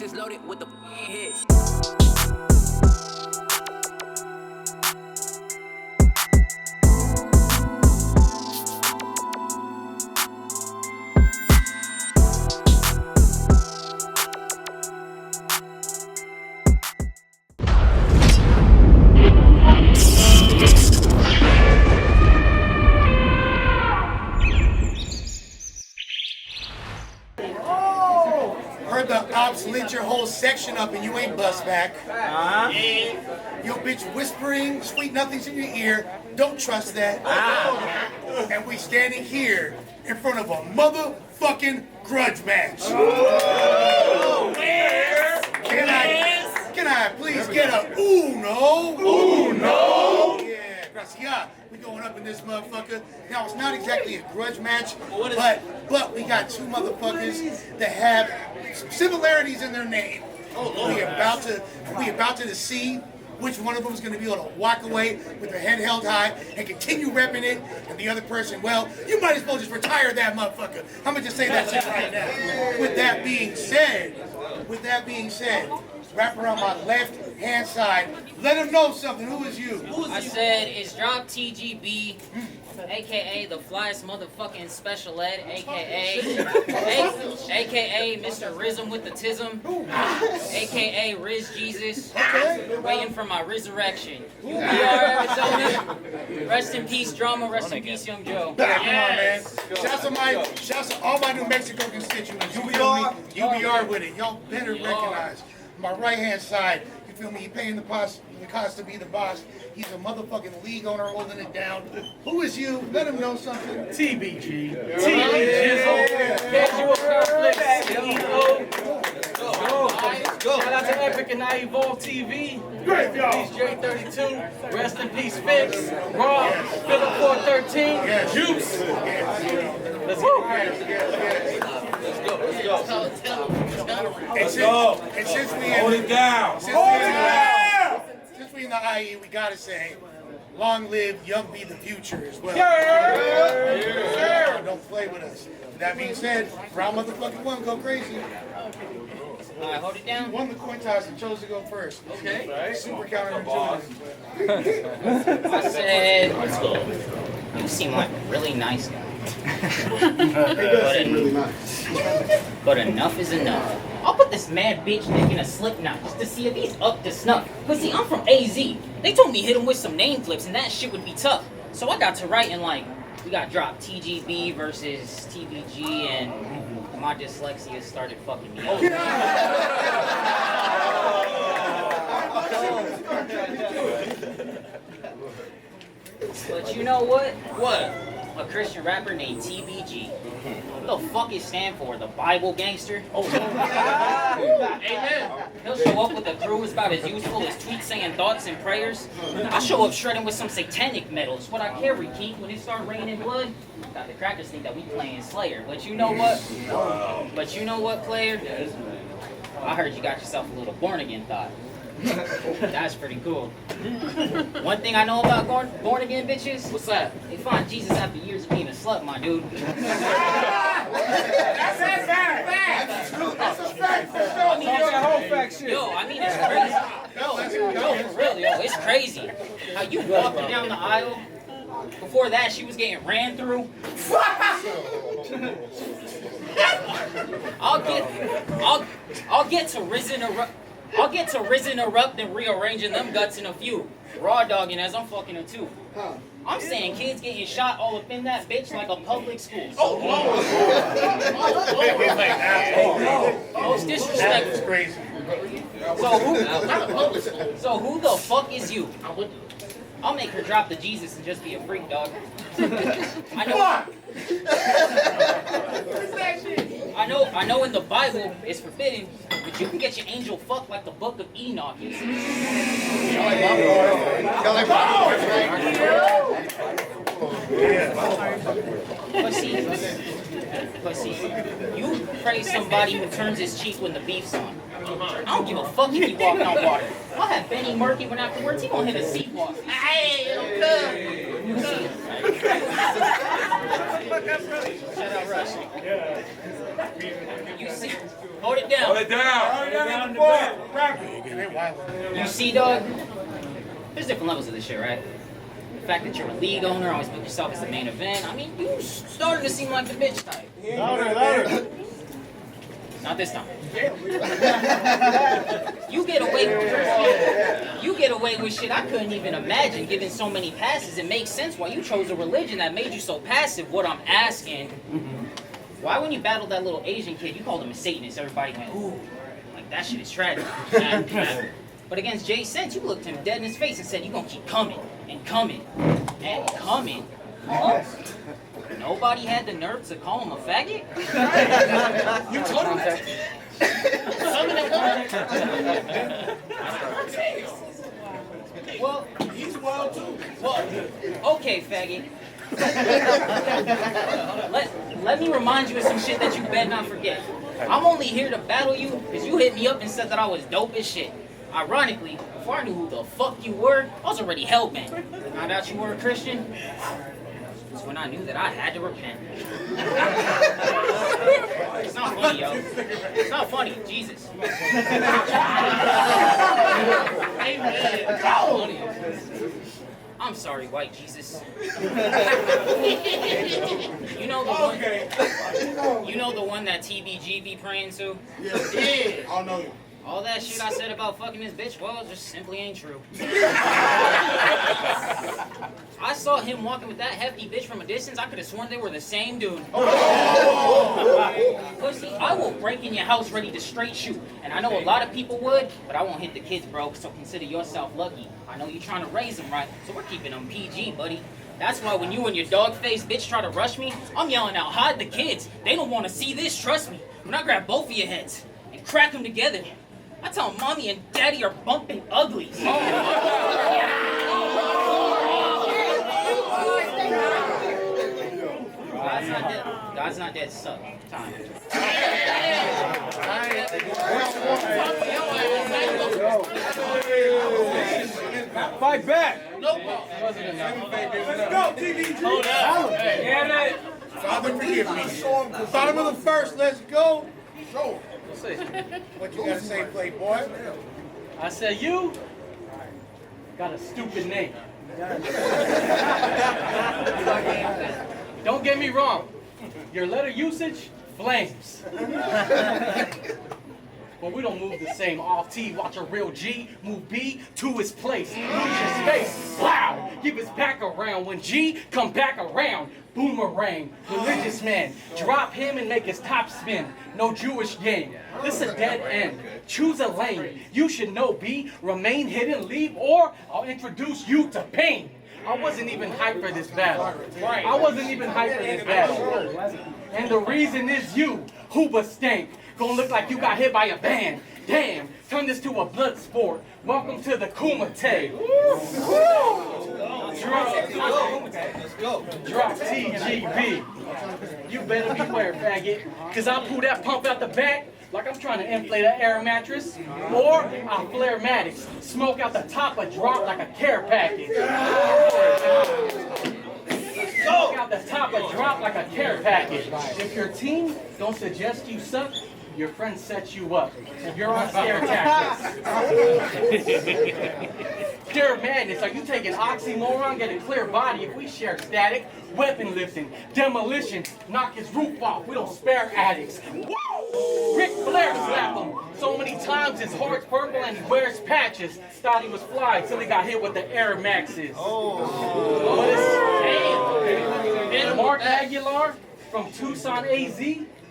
is loaded with the hits. Heard the ops lit your whole section up and you ain't bust back. Yo bitch whispering sweet nothings in your ear. Don't trust that. And we standing here in front of a motherfucking grudge match. Can I please get a uno? Uno? Yeah, gracias. We going up in this motherfucker. Now it's not exactly a grudge match, but we got two motherfuckers that have similarities in their name. We about to see which one of them is going to be able to walk away with their head held high and continue repping it, and the other person, well, you might as well just retire that motherfucker. I'm gonna just say that shit right now. With that being said, wrap around my left hand side. Let him know something. Who is you? I said it's drop TGB, aka the flyest motherfucking special ed, aka Mr. Rism with the Tism, aka Riz Jesus, waiting for my resurrection. UBR Arizona, rest in peace drama, rest in peace Young Joe. Yeah, come on, man. Shouts to all my New Mexico constituents. UBR with it. Y'all better recognize my right hand side. You feel me? He paying the cost to be the boss. He's a motherfucking league owner holding it down. Who is you? Let him know something. TBG. Casual conflicts. Shout out to Epyk and iEvolveTV. Great, y'all. Peace J32. Rest in peace, Fix. Raw. Philip 413. Juice. Let's go. And since we in the IE, we gotta say, long live Young be the future as well. Don't play with us. With that being said, round motherfucking one, go crazy. Alright, hold it down. You won the coin toss and chose to go first. Okay. Right. Super counterintuitive. I said, you seem like a really nice guy. But enough is enough. I'll put this mad bitch dick in a slip knot just to see if he's up to snuff. Cause see, I'm from AZ. They told me hit him with some name flips and that shit would be tough. So I got to writing like, we got dropped TGB versus TBG and my dyslexia started fucking me up. But you know what? What? A Christian rapper named TBG. What the fuck it stand for? The Bible gangster? Oh. Amen. He'll show up with a crew is about as useful as tweets saying thoughts and prayers. I show up shredding with some satanic metal. It's what I carry, Keith. When it start raining blood, got the crackers think that we playing Slayer. But you know what? Player? I heard you got yourself a little born again thought. That's pretty cool. One thing I know about born again bitches. What's that? They find Jesus after years of being a slut, my dude. That's a fact for sure. I mean, that whole fact shit. Yo, I mean, it's crazy. No, for real, yo, it's crazy. How you walking down the aisle. Before that, she was getting ran through. I'll get to Risen erupting, rearranging them guts in a few. Raw dogging as I'm fucking her too. I'm saying kids getting shot all up in that bitch like a public school. Most disrespectful. That's crazy. So who the fuck is you? I'll make her drop the Jesus and just be a freak, dog. I know in the Bible it's forbidden, but you can get your angel fucked like the book of Enoch. But see, you praise somebody who turns his cheek when the beef's on. I don't give a fuck if you walking on water. I'll have Benny Murphy when afterwards he gonna hit a seat walk. Hey, it'll come. Shout out Rush. You see, hold it down. Hold it down. You see, dog, there's different levels of this shit, right? The fact that you're a league owner, always book yourself as the main event. I mean, you starting to seem like the bitch type. Louder. Not this time. You get away with shit I couldn't even imagine, given so many passes. It makes sense why you chose a religion that made you so passive. What I'm asking, why when you battled that little Asian kid, you called him a Satanist, everybody went, ooh, like that shit is tragic. But against Jay Sense, you looked him dead in his face and said, you gonna keep coming and coming and coming. Oh. Nobody had the nerve to call him a faggot? You told him that. Well, He's wild too. well, okay, faggot. Let me remind you of some shit that you better not forget. I'm only here to battle you because you hit me up and said that I was dope as shit. Ironically, before I knew who the fuck you were, I was already hell-bent. Found out you were a Christian, that's when I knew that I had to repent. It's not funny, yo. It's not funny, Jesus. I'm sorry, white Jesus. You know the one. You know the one that TBG be praying to? Yeah. I know you. All that shit I said about fucking this bitch, well, it just simply ain't true. I saw him walking with that hefty bitch from a distance. I could have sworn they were the same dude. Pussy, I will break in your house ready to straight shoot. And I know a lot of people would, but I won't hit the kids, bro, so consider yourself lucky. I know you're trying to raise them right, so we're keeping them PG, buddy. That's why when you and your dog-faced bitch try to rush me, I'm yelling out, hide the kids. They don't want to see this, trust me. When I grab both of your heads and crack them together, I tell them mommy and daddy are bumping uglies. God's not dead, suck. Time. Fight back. Let's go, TBG. Hold up. Father, forgive me. Bottom of the first, let's go. Show. What you gotta say, Playboy? I said, you got a stupid name. Don't get me wrong. Your letter usage, flames. But we don't move the same off T. Watch a real G move B to his place. Lose your space. Wow. Give his back around. When G come back around. Boomerang. Religious man. Drop him and make his top spin. No Jewish game. This a dead end. Choose a lane. You should know B. Remain hidden, leave, or I'll introduce you to pain. I wasn't even hyped for this battle. I wasn't even hyped for this battle. And the reason is you, Hooba Stank. Gonna look like you got hit by a van. Damn, turn this to a blood sport. Welcome to the Kumite. Drop TGB. You better beware, faggot. Cause I'll pull that pump out the back like I'm trying to inflate an air mattress. Or I'll flare Maddox. Smoke out the top of drop like a care package. Smoke out the top of drop like a care package. If your team don't suggest you suck, your friend sets you up. You're on scare tactics. Pure madness. Are you taking oxymoron? Get a clear body if we share static. Weapon lifting, demolition, knock his roof off. We don't spare addicts. Woo! Ric Flair slapped him so many times his heart's purple and he wears patches. Thought he was fly till he got hit with the Air Maxes. And Mark Aguilar from Tucson, AZ.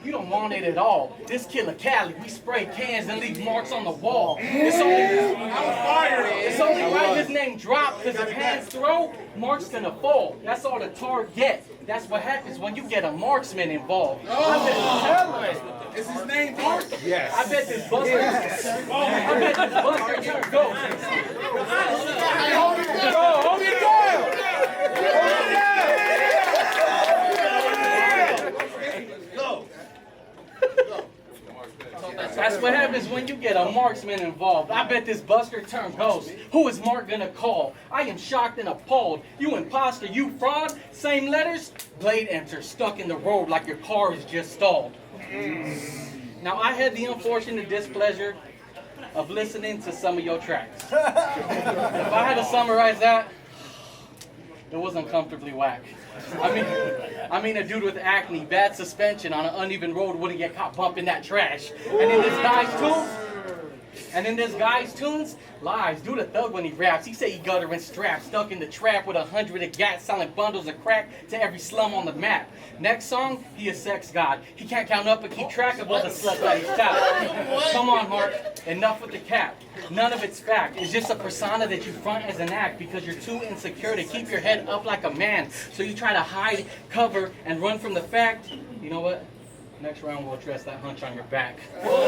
You don't want it at all. This killer Cali, we spray cans and leave marks on the wall. It's only right his name dropped, because if hands throw, Mark's gonna fall. That's all the tar get. That's what happens when you get a marksman involved. Is his name Mark? Yes. I bet this buster turned ghost. Hold it down. Hold it down. That's what happens when you get a marksman involved. I bet this buster turned ghost. Who is Mark gonna call? I am shocked and appalled. You imposter, you fraud. Same letters? Blade enter, stuck in the road like your car is just stalled. Now I had the unfortunate displeasure of listening to some of your tracks. If I had to summarize that, it was uncomfortably whack. I mean a dude with acne, bad suspension on an uneven road wouldn't get caught bumping that trash. And in this guy's tunes, lies. Dude a thug when he raps. He say he gutter and strapped, stuck in the trap with 100 of gats, selling bundles of crack to every slum on the map. Next song, he a sex god. He can't count up and keep track of all the sluts that he's tapped. Come on, Mark. Enough with the cap. None of it's fact. It's just a persona that you front as an act because you're too insecure to keep your head up like a man. So you try to hide, cover, and run from the fact. You know what? Next round we'll address that hunch on your back. Hold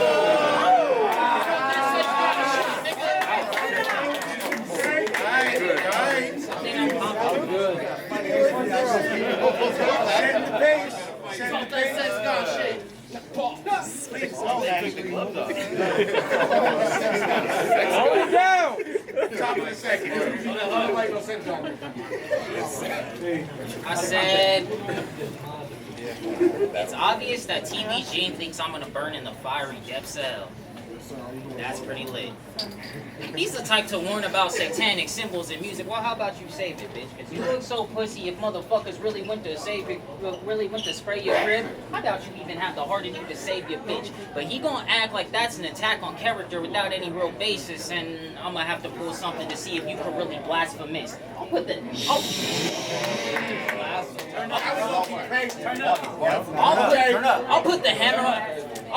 it down. Top of the second. I said, it's obvious that TBG thinks I'm gonna burn in the fiery depths of hell. That's pretty lit. He's the type to warn about satanic symbols in music. Well, how about you save it, bitch? Cause you look so pussy if motherfuckers really went to spray your crib. I doubt you even have the heart in you to save your bitch. But he gonna act like that's an attack on character without any real basis, and I'm gonna have to pull something to see if you can really blasphemous. I'll put the I'll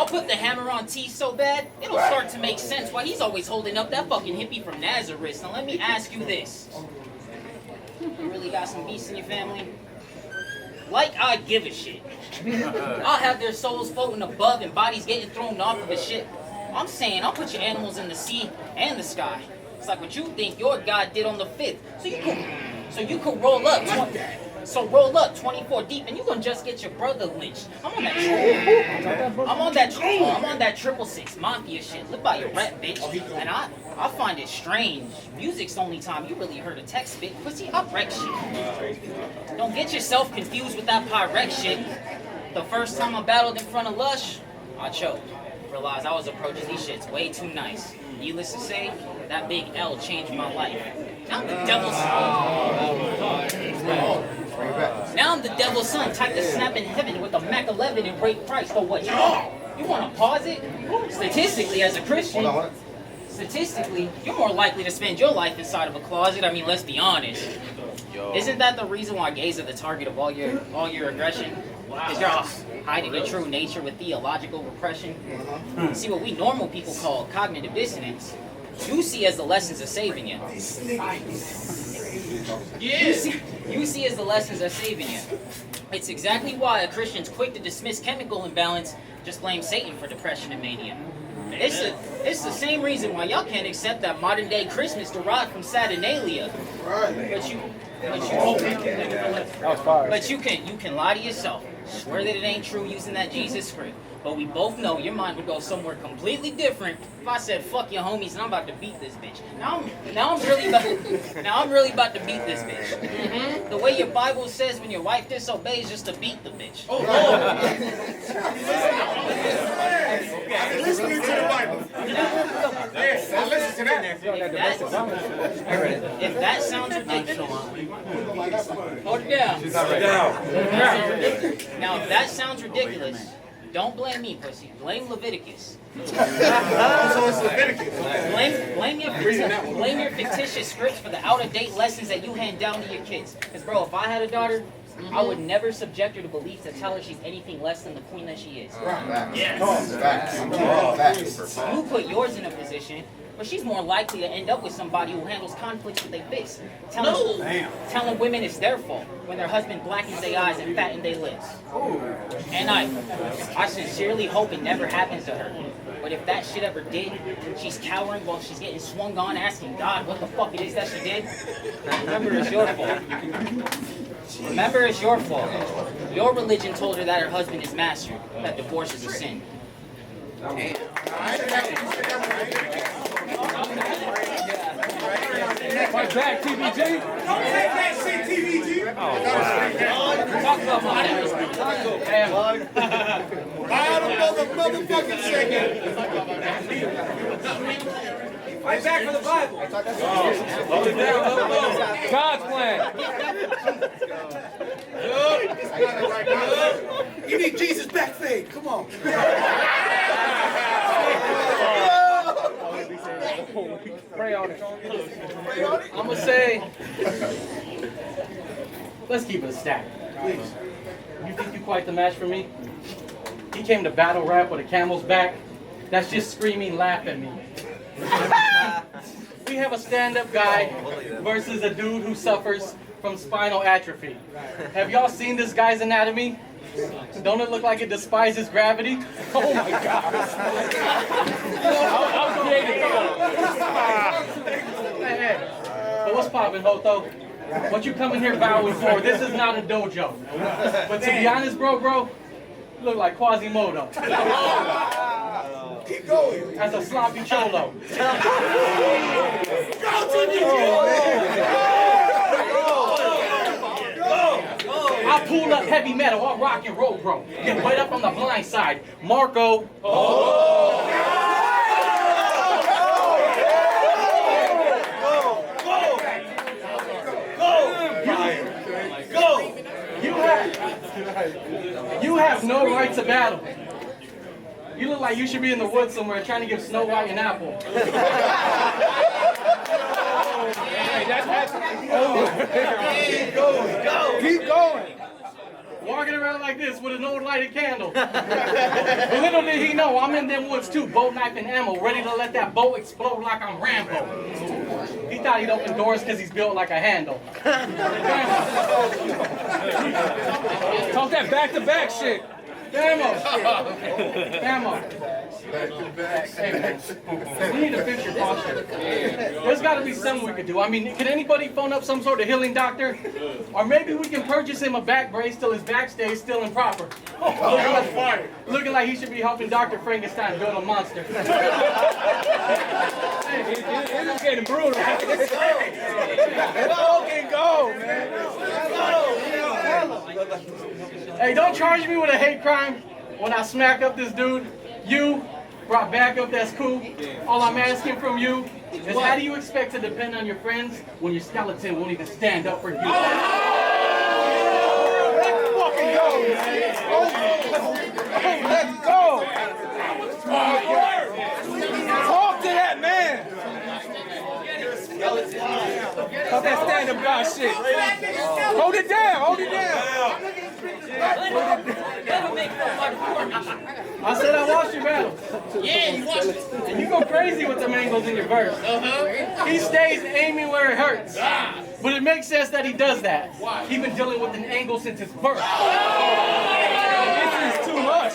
put the hammer on T so bad, it'll start to make sense why he's always holding up that fucking hippie from Nazareth. Now let me ask you this. You really got some beasts in your family? Like I give a shit. I'll have their souls floating above and bodies getting thrown off of a ship. I'm saying I'll put your animals in the sea and the sky. It's like what you think your God did on the 5th. So you could roll up. Roll up 24 deep, and you gonna just get your brother lynched. I'm on that 666 mafia shit. Live by your rep, bitch. And I find it strange. Music's the only time you really heard a text spit. Pussy, I wreck shit. Don't get yourself confused with that Pyrex shit. The first time I battled in front of Lush, I choked. Realized I was approaching these shits way too nice. Needless to say, that big L changed my life. Now I'm the devil's son, type to snap in heaven with a Mac 11 and rape Christ. So what? You want to pause it? Statistically, as a Christian, you're more likely to spend your life inside of a closet. I mean, let's be honest. Isn't that the reason why gays are the target of all your aggression? Because you're hiding your true nature with theological repression. See what we normal people call cognitive dissonance. You see as the lessons of saving you. You see as the lessons are saving you. It's exactly why a Christian's quick to dismiss chemical imbalance, just blame Satan for depression and mania. It's the same reason why y'all can't accept that modern day Christmas derived from Saturnalia. But you can lie to yourself, swear that it ain't true using that Jesus script. But we both know your mind would go somewhere completely different if I said fuck your homies and I'm about to beat this bitch. Now I'm really about to beat this bitch. The way your Bible says when your wife disobeys, just to beat the bitch. Oh, I've been listening to the Bible. Yes, I listen to that. If that sounds ridiculous, hold it down. Now, if that sounds ridiculous, don't blame me, pussy. Blame Leviticus. So it's Leviticus. Blame your fictitious scripts for the out-of-date lessons that you hand down to your kids. Because, bro, if I had a daughter, I would never subject her to beliefs that tell her she's anything less than the queen that she is. Yes. You put yours in a position where she's more likely to end up with somebody who handles conflicts with their fists. Telling women it's their fault when their husband blackens their eyes and fattens their lips. And I sincerely hope it never happens to her. But if that shit ever did, she's cowering while she's getting swung on, asking God what the fuck it is that she did. Remember, it's your fault. Remember, it's your fault. Your religion told her that her husband is mastered, that divorce is a sin. Damn. Fight back, TBG. Don't take that shit, TBG. Talk about my Bottom of the motherfucking second. Fight back for the Bible. Hold it down, God's plan. You need Jesus back fade. Come on. Pray on it. I'm gonna say, let's keep it a stack. Please. You think you quite the match for me? He came to battle rap with a camel's back. That's just screaming, laugh at me. We have a stand-up guy versus a dude who suffers from spinal atrophy. Have y'all seen this guy's anatomy? Don't it look like it despises gravity? Oh my God. I was creative. Hey. But what's poppin', Hoto? What you coming here vowing for? This is not a dojo. But to be honest, bro, you look like Quasimodo. Keep going. As a sloppy cholo. Go, TBG. I pull up heavy metal, I'll rock and roll, bro. Get right up on the blind side. Marco. You have no right to battle. You look like you should be in the woods somewhere trying to give Snow White an apple. Keep going. Walking around like this with an old lighted candle. But little did he know, I'm in them woods too, bow knife and ammo, ready to let that bow explode like I'm Rambo. He thought he'd open doors because he's built like a handle. Talk that back-to-back shit. Ammo. Hey, man. We need to fix your posture. There's got to be something we could do. I mean, can anybody phone up some sort of healing doctor? Or maybe we can purchase him a back brace till his back stays still and proper. Looking like he should be helping Dr. Frankenstein build a monster. It is getting brutal. Let's go, man. Hey, don't charge me with a hate crime when I smack up this dude. You brought backup, that's cool. All I'm asking from you is how do you expect to depend on your friends when your skeleton won't even stand up for you? Let's fucking go, man. Let's go. Talk to that man. Talk that stand-up guy shit. Hold it down. Hold it down. I said I watched your battle. Yeah, you watched it. And you go crazy with the angles in your verse. He stays aiming where it hurts. But it makes sense that he does that. He's been dealing with an angle since his birth. This is too much.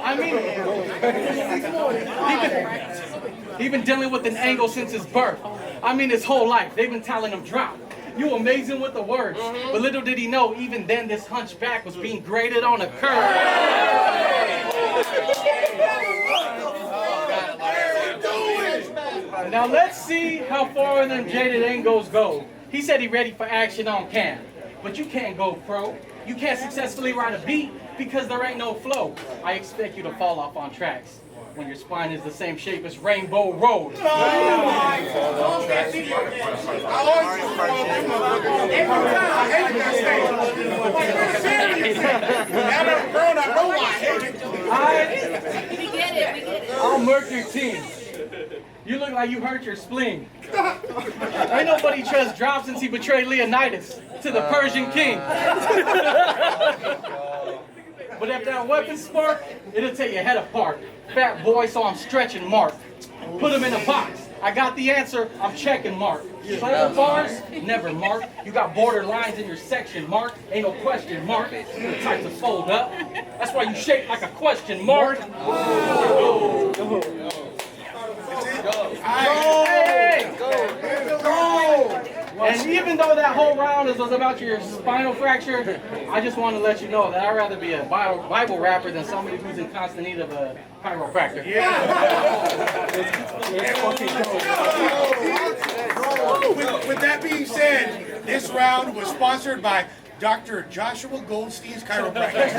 I mean, he's been dealing with an angle since his birth. I mean, his whole life. They've been telling him drop. You amazing with the words. But little did he know, even then, this hunchback was being graded on a curve. Now let's see how far them jaded angles go. He said he's ready for action on cam. But you can't go pro. You can't successfully ride a beat because there ain't no flow. I expect you to fall off on tracks when your spine is the same shape as Rainbow Road. I'll murk your team. You look like you hurt your spleen. Ain't nobody trust Drop since he betrayed Leonidas to the Persian king. But if that weapon spark, it'll tear your head apart. Fat boy, so I'm stretching Mark. Put him in a box. I got the answer, I'm checking Mark. Clever bars? Never, Mark. You got border lines in your section, Mark. Ain't no question, Mark. The type to fold up. That's why you shape like a question, Mark. Hey! And even though that whole round was about your spinal fracture, I just want to let you know that I'd rather be a Bible rapper than somebody who's in constant need of a chiropractor. With that being said, this round was sponsored by Dr. Joshua Goldstein's chiropractic.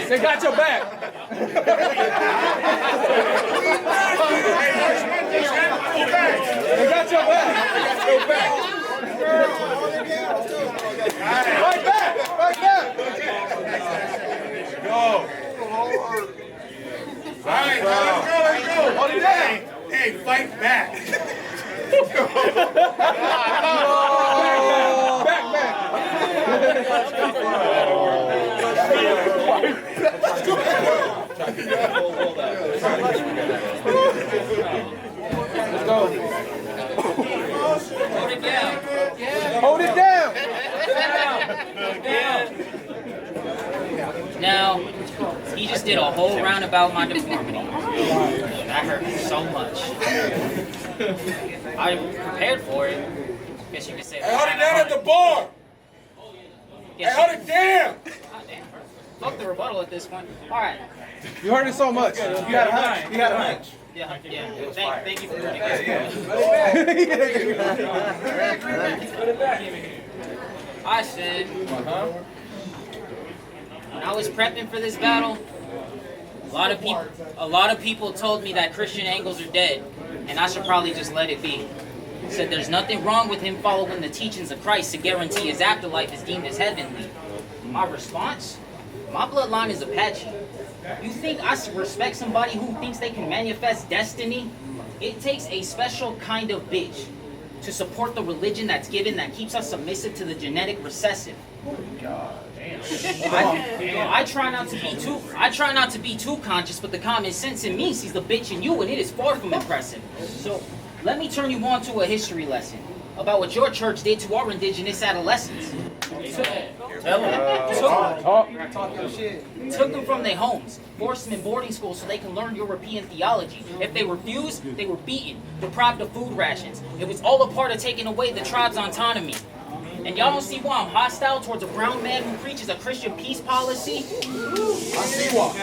They got your back. They got your back. Right back. Right back. Go. All right, let's go. Hold it down. Hey, fight back. Back. Let's go. Hold it down. Hold it down. Now, he just did a whole round about my deformity. That hurt me so much. I prepared for it. Guess you could say. Hey, hold it down at the bar. Hey, hold it down. Damn. Fuck the rebuttal at this point. All right. You heard it so much. You got a hunch. You got a hunch. Yeah. Thank you for doing it. I said, when I was prepping for this battle, a lot of people told me that Christian angles are dead, and I should probably just let it be. Said there's nothing wrong with him following the teachings of Christ to guarantee his afterlife is deemed as heavenly. My response? My bloodline is Apache. You think I respect somebody who thinks they can manifest destiny? It takes a special kind of bitch to support the religion that's given that keeps us submissive to the genetic recessive. I try not to be too conscious, but the common sense in me sees the bitch in you, and it is far from impressive. So let me turn you on to a history lesson about what your church did to our indigenous adolescents. Took them from their homes, forced them in boarding school so they can learn European theology. If they refused, they were beaten, deprived of food rations. It was all a part of taking away the tribe's autonomy. And y'all don't see why I'm hostile towards a brown man who preaches a Christian peace policy? I see why.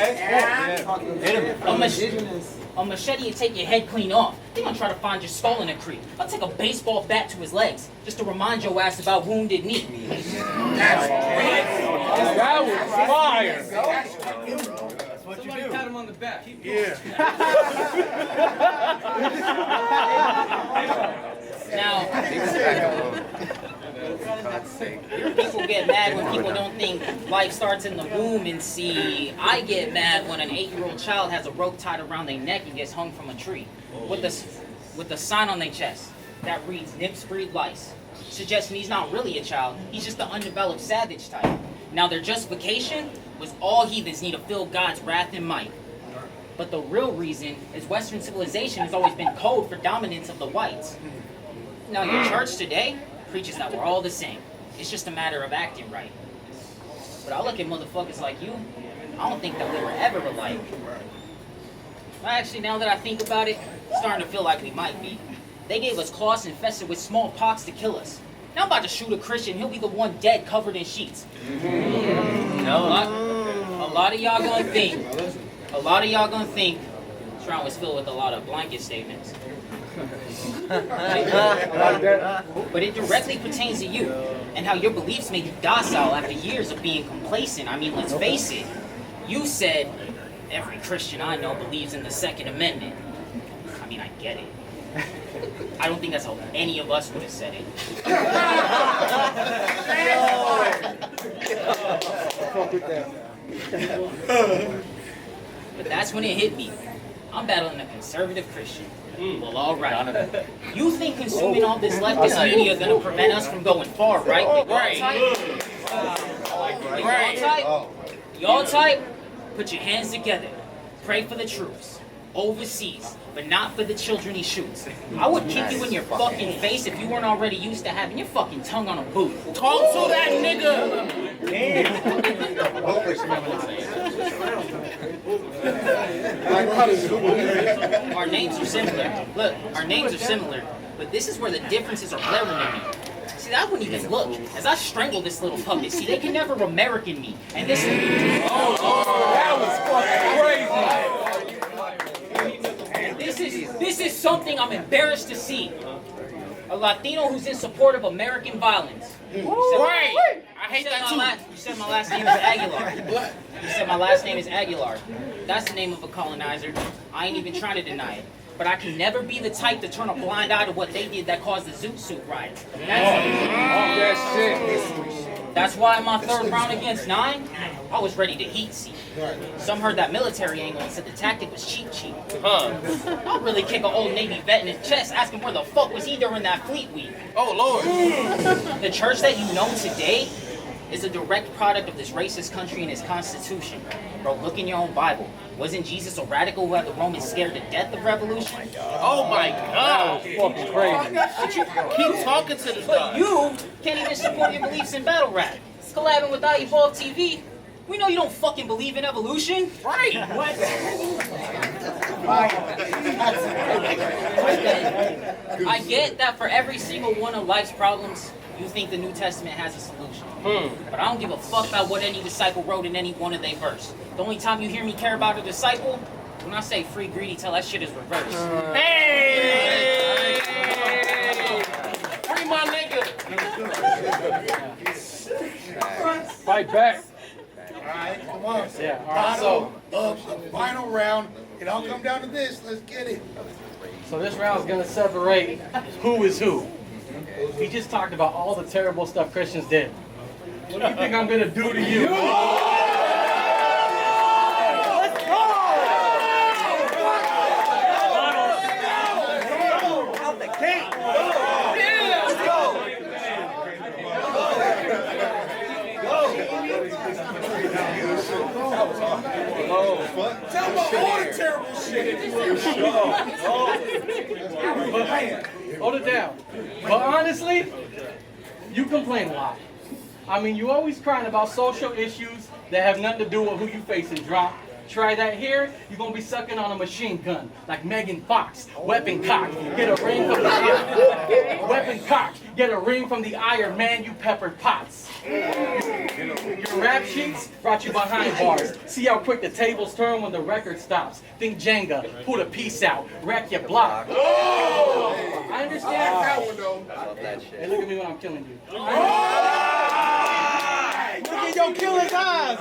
A machete will take your head clean off. They gonna try to find your skull in a creek. I'll take a baseball bat to his legs just to remind your ass about wounded knee. That was fire. What you do? Pat him on the back. Yeah. Now, people get mad when people don't think life starts in the womb and see. I get mad when an 8-year-old child has a rope tied around their neck and gets hung from a tree with a sign on their chest that reads "Nips breed lice," suggesting he's not really a child. He's just the undeveloped savage type. Now their justification was all heathens need to feel God's wrath and might. But the real reason is Western civilization has always been code for dominance of the whites. Now your church today preaches that we're all the same. It's just a matter of acting right. But I look at motherfuckers like you, I don't think that we were ever alike. Actually, now that I think about it, it's starting to feel like we might be. They gave us cloths infested with smallpox to kill us. Now I'm about to shoot a Christian, he'll be the one dead covered in sheets. A lot of y'all gonna think this round was filled with a lot of blanket statements. But it directly pertains to you and how your beliefs made you docile after years of being complacent. I mean, let's face it. You said, every Christian I know believes in the Second Amendment. I mean, I get it. I don't think that's how any of us would have said it. But that's when it hit me. I'm battling a conservative Christian. Well, all right. You think consuming all this leftist media is going to prevent us from going far, right? Y'all type? Put your hands together. Pray for the troops. Overseas, but not for the children he shoots. I would kick you in your fucking face if you weren't already used to having your fucking tongue on a boot. Talk to that nigga! Our names are similar. Look, our names are similar, but this is where the differences are glaring at me. See, I wouldn't even look. As I strangle this little puppet, see, they can never American me. And this is... That was fucking crazy. This is something I'm embarrassed to see. A Latino who's in support of American violence. Right. I hate that too. You said my last name is Aguilar. You said my last name is Aguilar. That's the name of a colonizer. I ain't even trying to deny it. But I can never be the type to turn a blind eye to what they did that caused the Zoot Suit riots. That's why in my third round against 9, I was ready to heat seek. Some heard that military angle and said the tactic was cheap. I'll really kick an old Navy vet in his chest, asking where the fuck was he during that fleet week. Oh, Lord. The church that you know today is a direct product of this racist country and its constitution. Bro, look in your own Bible. Wasn't Jesus a radical who had the Romans scared to death of revolution? Oh, my God. That was fucking crazy. Keep talking to this But guy. you can't even support your beliefs in battle rap. Collabing with iEvolveTV. We know you don't fucking believe in evolution. Right. What? I get that for every single one of life's problems, you think the New Testament has a solution. But I don't give a fuck about what any disciple wrote in any one of their verse. The only time you hear me care about a disciple, when I say free greedy, tell that shit is reversed. Hey! Free my nigga. Fight back. Alright, come on. Yeah, all right, so The final round. It all come down to this. Let's get it. this round's gonna separate who is who. We just talked about all the terrible stuff Christians did. What do you think I'm gonna do to you? Tell me all the terrible shit. Hold it down. But honestly, you complain a lot. I mean, you always crying about social issues that have nothing to do with who you face and drop. Try that here, you're gonna be sucking on a machine gun like Megan Fox. Weapon cock, get a ring from the weapon cock, get a ring from the Iron Man. You peppered pots. Your rap sheets brought you behind bars. See how quick the tables turn when the record stops. Think Jenga, pull the piece out, wreck your block. I understand. Hey, look at me when I'm killing you. Look at your killer's eyes.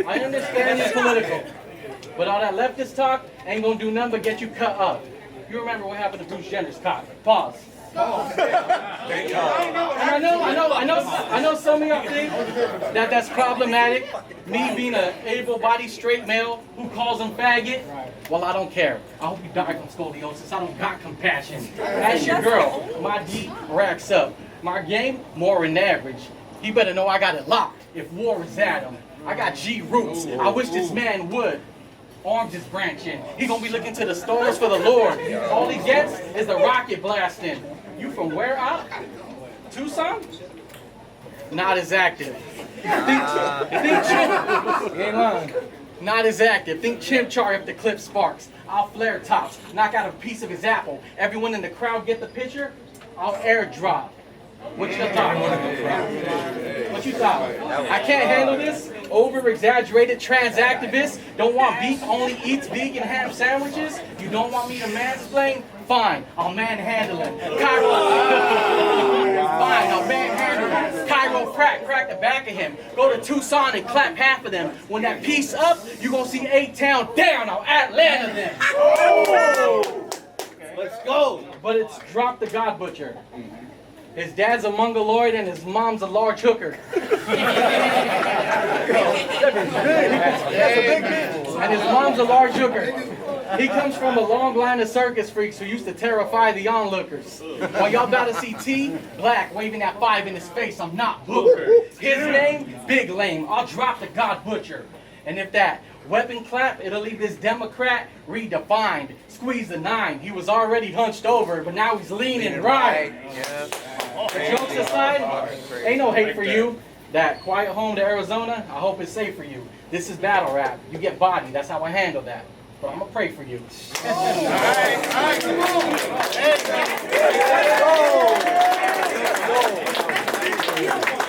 I understand it's political, but all that leftist talk ain't gonna do nothing but get you cut up. You remember what happened to Bruce Jenner's cock? Pause. And I know some of y'all think that that's problematic. Me being an able-bodied straight male who calls him faggot. Well, I don't care. I hope you die from scoliosis. I don't got compassion. Ask your girl. My D racks up. My game more than average. He better know I got it locked if war is at him. I got G roots. I wish this man would. Arms is branching. He gonna be looking to the stars for the Lord. All he gets is the rocket blasting. You from where out? Tucson? Not as active. Think Chimp. You ain't lying. Not as active. Think Chimp Char if the clip sparks. I'll flare tops. Knock out a piece of his apple. Everyone in the crowd get the picture? I'll airdrop. What you thought? What you thought? I can't handle this? Over-exaggerated trans activist? Don't want beef, only eats vegan ham sandwiches? You don't want me to mansplain? Fine, I'll manhandle him. Fine, I'll manhandle him. Crack the back of him. Go to Tucson and clap half of them. When that piece up, you gonna see A-Town down. I'll Atlanta them. Let's go. But it's Drop the God Butcher. His dad's a mongoloid and his mom's a large hooker. And his mom's a large hooker. He comes from a long line of circus freaks who used to terrify the onlookers. While y'all about to see T, Black, waving that 5 in his face, I'm not Booker. His name, Big Lame. I'll drop the God Butcher. And if that weapon clap, it'll leave this Democrat redefined. Squeeze the 9. He was already hunched over, but now he's leaning right. The jokes aside, ain't no hate for you. That quiet home to Arizona, I hope it's safe for you. This is battle rap. You get body. That's how I handle that. But I'm gonna pray for you. All right, come on. Hey,